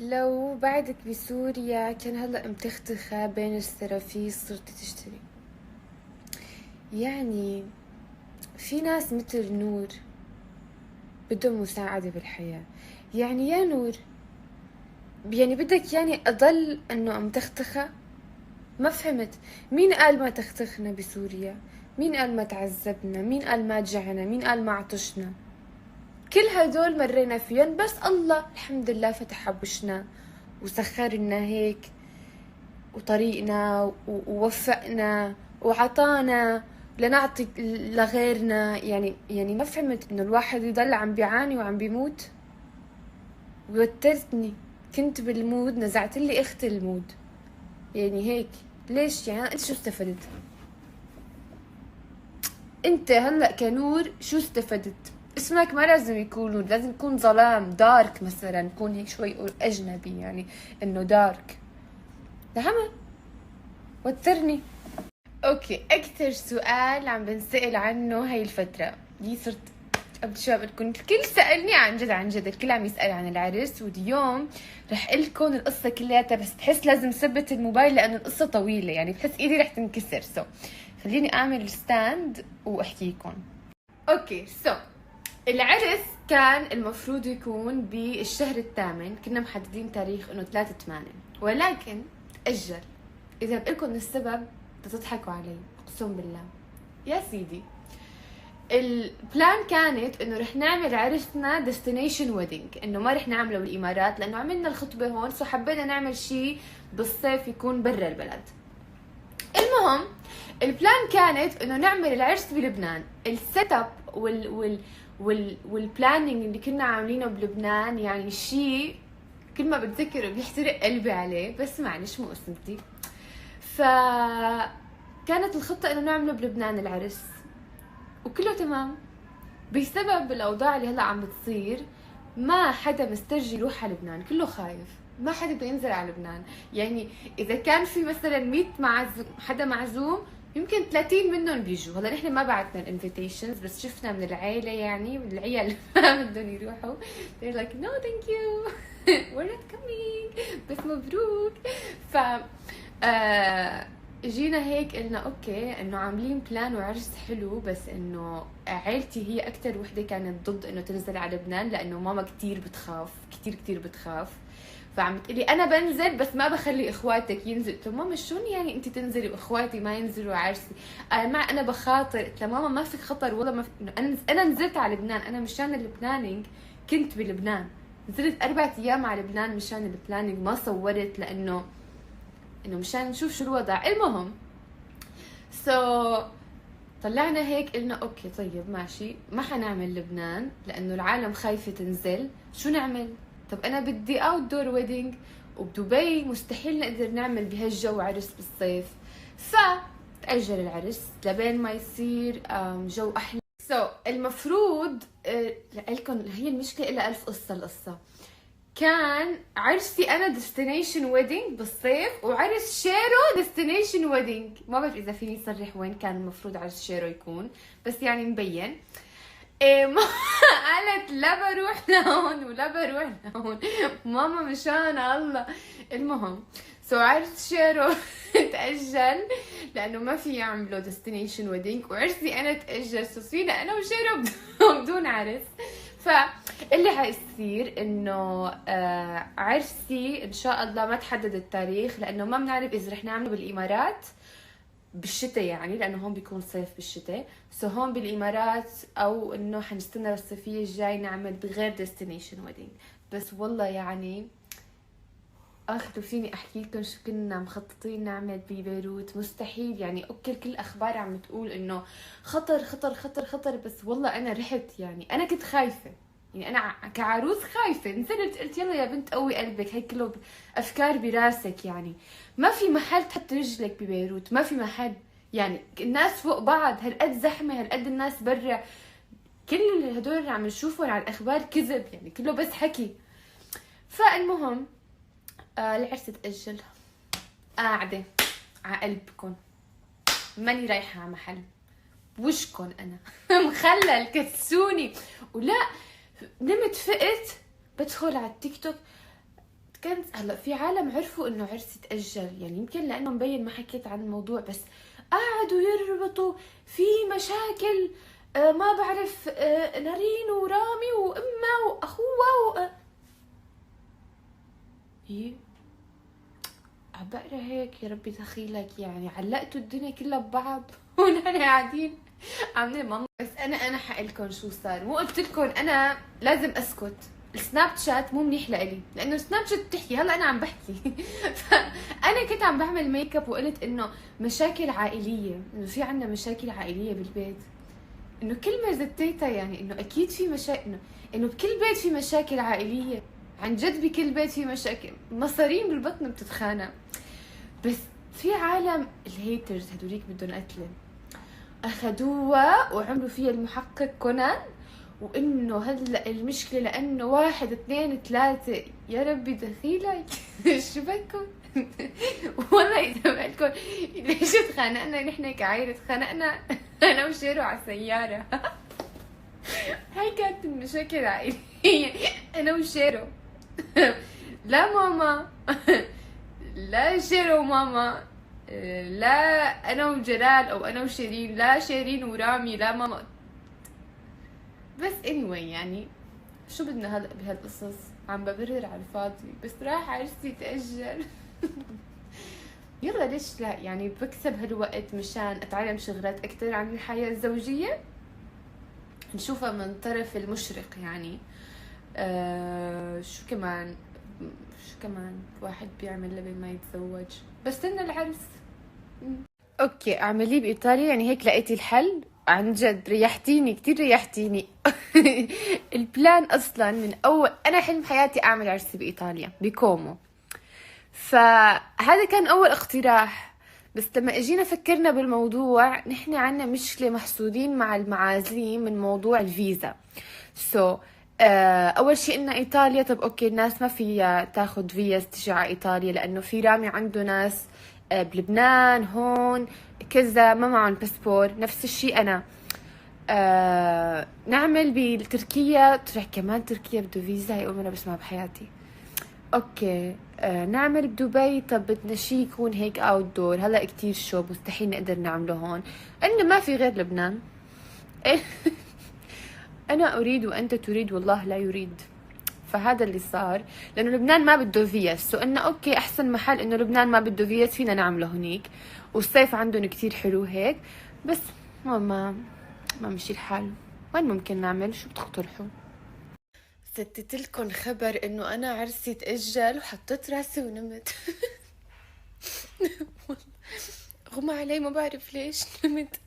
لو بعدك بسوريا كان هلأ متختخة بين السرافيس صرتي تشتري. يعني في ناس مثل نور بدهم مساعدة بالحياة. يعني يا نور، يعني بدك يعني أضل أنه متختخة؟ ما فهمت. مين قال ما تختخنا بسوريا؟ مين قال ما تعذبنا؟ مين قال ما جعنا؟ مين قال ما عطشنا؟ كل هدول مرينا فيهم، بس الله الحمد لله فتح بوشنا وسخر لنا هيك وطريقنا ووفقنا وعطانا لنعطي لغيرنا. يعني ما فهمت انه الواحد يضل عم بيعاني وعم بيموت. وترتني كنت بالمود، نزعت لي اخت المود. يعني هيك ليش؟ يعني انت شو استفدت؟ انت هلا كنور شو استفدت؟ اسمك ما لازم يكون نور، لازم يكون ظلام دارك مثلا، يكون هيك شوي اجنبي، يعني انه دارك. فهمت؟ وترني. اوكي، اكثر سؤال عم بنسأل عنه هاي الفترة دي، صرت بدي شو بدكم، الكل سألني عن جد عن جد، الكل عم يسأل عن العرس. واليوم رح لكم القصة كلياتها، بس بحس لازم ثبت الموبايل لأنه القصة طويلة، يعني بحس ايدي رح تنكسر. خليني اعمل ستاند واحكيكم. اوكي العرس كان المفروض يكون بالشهر الثامن، كنا محددين تاريخ انه 3/8، ولكن تأجل. اذا بقولكم السبب بتضحكوا علي، اقسم بالله. يا سيدي، البلان كانت انه رح نعمل عرسنا ديستنيشن ويدنج، انه ما رح نعمله بالامارات لانه عملنا الخطبه هون، حبينا نعمل شيء بالصيف يكون برا البلد. المهم البلان كانت انه نعمل العرس بلبنان. السيت اب والبلاننج اللي كنا عاملينه بلبنان يعني شيء كل ما بتذكره بيحترق قلبي عليه، بس معلش مو قصتي. كانت الخطة انه نعمله بلبنان العرس وكله تمام. بسبب الاوضاع اللي هلا عم بتصير ما حدا مسترجي يروح على لبنان، كله خايف، ما حدا بده ينزل على لبنان. يعني اذا كان في مثلا 100 حدا معزوم، يمكن 30 منهم بيجوا. هلا نحن ما بعتنا الانفيتيشنز، بس شفنا من العيله يعني من العيال ما بدهم يروحوا. they're like no thank you we're not coming، بس مبروك. ف جينا هيك قلنا اوكي انه عاملين بلان وعرس حلو، بس انه عيلتي هي اكثر وحده كانت ضد انه تنزل على لبنان، لانه ماما كتير بتخاف، كتير بتخاف. فعم تقلي انا بنزل بس ما بخلي اخواتك ينزلوا. قلت ماما شلون يعني انت تنزلي واخواتي ما ينزلوا عرسي؟ انا بخاطر. قلت ماما ما في خطر والله، ما في. انا نزلت على لبنان، انا مشان البلانينج كنت بلبنان، نزلت 4 ايام على لبنان مشان البلانينج، ما صورت لانه مشان نشوف شو الوضع. المهم طلعنا هيك قلنا اوكي طيب ماشي، ما حنعمل لبنان لانه العالم خايفة تنزل. شو نعمل؟ طب انا بدي اوت دور ويدنج، وبدبي مستحيل نقدر نعمل بهالجو عرس بالصيف. تأجل العرس لبين ما يصير جو احلى. المفروض لكم هي المشكلة إلها 1000 قصة. القصة كان عرسي انا ديستنيشن ويدنج بالصيف، وعرس شيرو ديستنيشن ويدنج. ما بعرف اذا فيني اصرح وين كان المفروض عرس شيرو يكون، بس يعني مبين. ما قالت لا بروح لهون ولا بروح لهون، ماما مشان الله. المهم عرس شيرو تأجل لأنه ما في يعملوا ديستنيشن ويدنج، وعرسي أنا تأجل، فينا أنا وشيرو بدون عرس. فاللي حيصير انه عرسي ان شاء الله ما تحدد التاريخ، لانه ما بنعرف اذا رح نعمله بالامارات بالشتاء، يعني لانه هون بيكون صيف بالشتاء. هون بالامارات، او انه حنستنى للصيفيه الجاي نعمل بغير ديستنيشن ويدنج. بس والله يعني اخذوا فيني احكي لكم شو كنا مخططين نعمل ببيروت. مستحيل يعني. اوكي كل الاخبار عم تقول انه خطر خطر خطر خطر، بس والله انا رحت، يعني انا كنت خايفه، يعني انا كعروس خايفه. نزلت قلت يلا يا بنت قوي قلبك، هيك كله افكار براسك. يعني ما في محل تحط رجلك ببيروت، ما في محل. يعني الناس فوق بعض، هالقد زحمه، هالقد الناس برا. كل هدول اللي عم نشوفهم على الاخبار كذب، يعني كله بس حكي. فالمهم العرس تأجل. قاعدة على قلبكن، ماني رايحة على محل، وشكن أنا مخلل كسوني. ولا نمت فقت بدخل على التيك توك، كنت هلا في عالم عرفوا انه عرسي تأجل، يعني يمكن لانه مبين ما حكيت عن الموضوع، بس قعدوا يربطوا في مشاكل ما بعرف نارين ورامي وامها واخوها ايه عم بقرا هيك يا ربي دخيلك، يعني علقتوا الدنيا كلها ببعض ونحن قاعدين عاملين ماما. بس انا حقلكم شو صار، مو قلت لكم انا لازم اسكت؟ السناب شات مو منيح لإلي، لانه السناب شات بتحكي، هلا انا عم بحكي فانا كنت عم بعمل ميك اب وقلت انه مشاكل عائليه، انه في عنا مشاكل عائليه بالبيت، انه كلمه زتيتها، يعني انه اكيد في مشاكل، انه بكل بيت في مشاكل عائليه، عن جد بكل بيت في مشاكل، مصارين بالبطن بتتخانق. بس في عالم الهيترز هدوليك بدهم قتله، اخذوها وعملوا فيها المحقق كونان، وانه هلا المشكله لانه 1 2 3. يا ربي دخيلك شو بكم والله اذا بالكم ليش تخانقنا نحن كعائله؟ تخانقنا انا وشيرو على السياره هاي كانت المشاكل العائليه، انا وشيرو لا ماما لا شيرو وماما، لا انا وجلال او انا وشيرين، لا شيرين ورامي، لا ماما. بس anyway يعني شو بدنا هلا بهالقصص، عم ببرر على الفاضي، بس راح عرسي تأجل يلا ليش لا، يعني بكسب هالوقت مشان اتعلم شغلات اكثر عن الحياة الزوجية، نشوفها من طرف المشرق يعني. شو كمان واحد بيعمل لبن ما يتزوج، بستنى العرس. اوكي اعمليه بايطاليا، يعني هيك لقيتي الحل عن جد، ريحتيني كتير ريحتيني البلان اصلا من اول، انا حلم حياتي اعمل عرسي بايطاليا بكومو، فهذا كان اول اقتراح. بس لما اجينا فكرنا بالموضوع، نحن عنا مشكلة محسودين مع المعازيم من موضوع الفيزا. اول شيء قلنا ايطاليا، طب اوكي الناس ما فيها تاخد فيز تجي على ايطاليا، لانه في رامي عنده ناس بلبنان هون كذا ما معهم باسبور، نفس الشيء انا. نعمل بتركيا، تروح كمان تركيا بده فيزا، هي اول مره بسمعها بحياتي. اوكي نعمل بدبي، طب بدنا شيء يكون هيك اوت دور، هلا كتير شو مستحيل نقدر نعمله هون، انه ما في غير لبنان انا اريد وانت تريد والله لا يريد، فهذا اللي صار، لانه لبنان ما بده فيز، سو انه اوكي احسن محل انه لبنان ما بده فيز فينا نعمله هنيك، والصيف عندهم كتير حلو هيك. بس ما مشي الحال، وين ممكن نعمل؟ شو بتقترحوا؟ ستت لكم خبر انه انا عرسي تأجل، وحطيت راسي ونمت غمى علي ما بعرف ليش نمت.